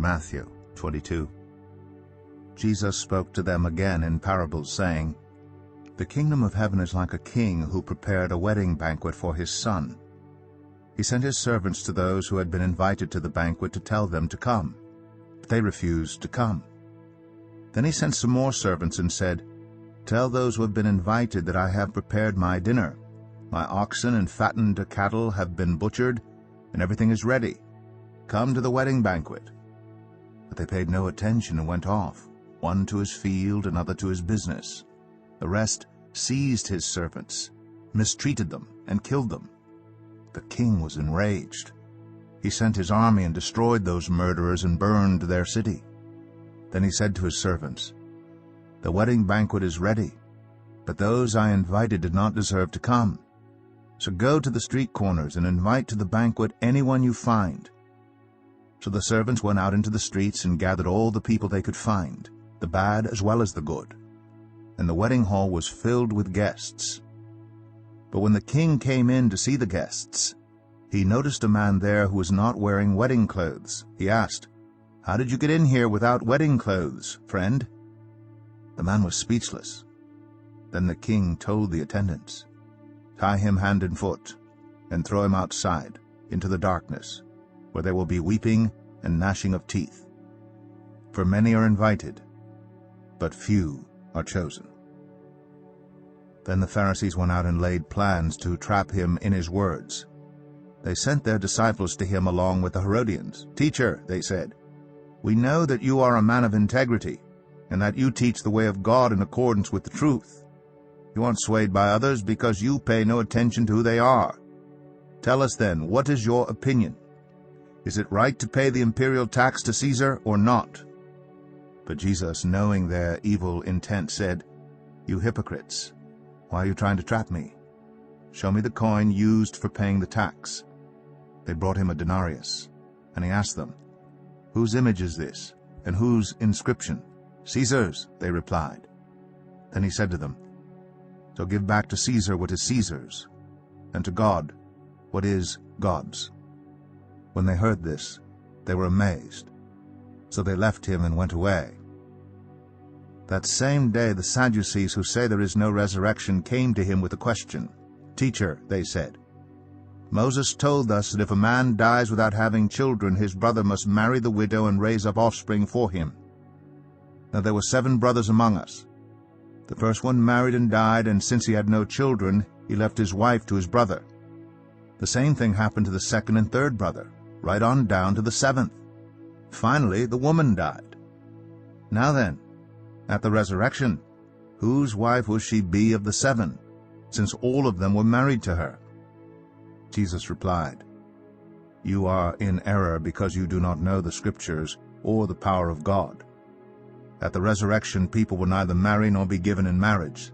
Matthew 22. Jesus spoke to them again in parables, saying, "The kingdom of heaven is like a king who prepared a wedding banquet for his son. He sent his servants to those who had been invited to the banquet to tell them to come, but they refused to come. Then he sent some more servants and said, 'Tell those who have been invited that I have prepared my dinner. My oxen and fattened cattle have been butchered, and everything is ready. Come to the wedding banquet.' But they paid no attention and went off, one to his field, another to his business. The rest seized his servants, mistreated them, and killed them. The king was enraged. He sent his army and destroyed those murderers and burned their city. Then he said to his servants, 'The wedding banquet is ready, but those I invited did not deserve to come. So go to the street corners and invite to the banquet anyone you find.' So the servants went out into the streets and gathered all the people they could find, the bad as well as the good. And the wedding hall was filled with guests. But when the king came in to see the guests, he noticed a man there who was not wearing wedding clothes. He asked, 'How did you get in here without wedding clothes, friend?' The man was speechless. Then the king told the attendants, 'Tie him hand and foot, and throw him outside, into the darkness, where there will be weeping and gnashing of teeth. For many are invited, but few are chosen.' Then the Pharisees went out and laid plans to trap him in his words. They sent their disciples to him along with the Herodians. 'Teacher,' they said, 'we know that you are a man of integrity, and that you teach the way of God in accordance with the truth. You aren't swayed by others because you pay no attention to who they are. Tell us then, what is your opinion? Is it right to pay the imperial tax to Caesar or not?' But Jesus, knowing their evil intent, said, 'You hypocrites, why are you trying to trap me? Show me the coin used for paying the tax.' They brought him a denarius, and he asked them, 'Whose image is this, and whose inscription?' 'Caesar's,' they replied. Then he said to them, 'So give back to Caesar what is Caesar's, and to God what is God's.' When they heard this, they were amazed. So they left him and went away. That same day the Sadducees, who say there is no resurrection, came to him with a question. 'Teacher,' they said, 'Moses told us that if a man dies without having children, his brother must marry the widow and raise up offspring for him. Now there were 7 brothers among us. The first one married and died, and since he had no children, he left his wife to his brother. The same thing happened to the second and third brother, right on down to the 7th. Finally, the woman died. Now then, at the resurrection, whose wife will she be of the 7, since all of them were married to her?' Jesus replied, 'You are in error because you do not know the Scriptures or the power of God. At the resurrection, people will neither marry nor be given in marriage.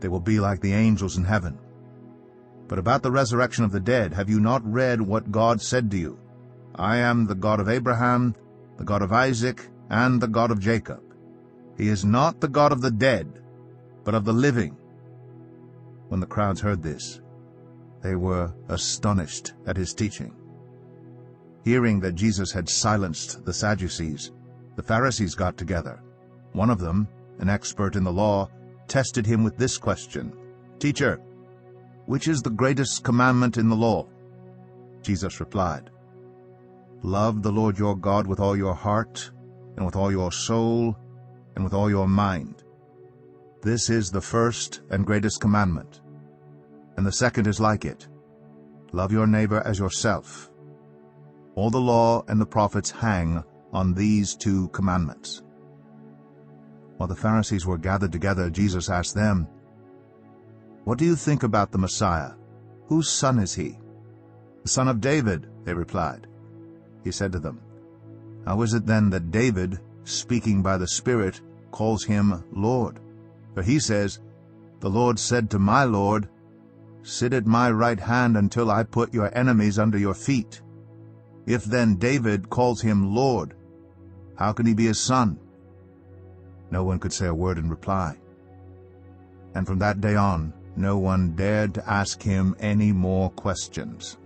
They will be like the angels in heaven. But about the resurrection of the dead, have you not read what God said to you? I am the God of Abraham, the God of Isaac, and the God of Jacob. He is not the God of the dead, but of the living.' When the crowds heard this, they were astonished at his teaching. Hearing that Jesus had silenced the Sadducees, the Pharisees got together. One of them, an expert in the law, tested him with this question, 'Teacher, which is the greatest commandment in the law?' Jesus replied, 'Love the Lord your God with all your heart, and with all your soul, and with all your mind. This is the first and greatest commandment. And the second is like it. Love your neighbor as yourself. All the law and the prophets hang on these 2 commandments.' While the Pharisees were gathered together, Jesus asked them, 'What do you think about the Messiah? Whose son is he?' 'The son of David,' they replied. He said to them, 'How is it then that David, speaking by the Spirit, calls him Lord? For he says, "The Lord said to my Lord, sit at my right hand until I put your enemies under your feet." If then David calls him Lord, how can he be his son?' No one could say a word in reply. And from that day on, no one dared to ask him any more questions.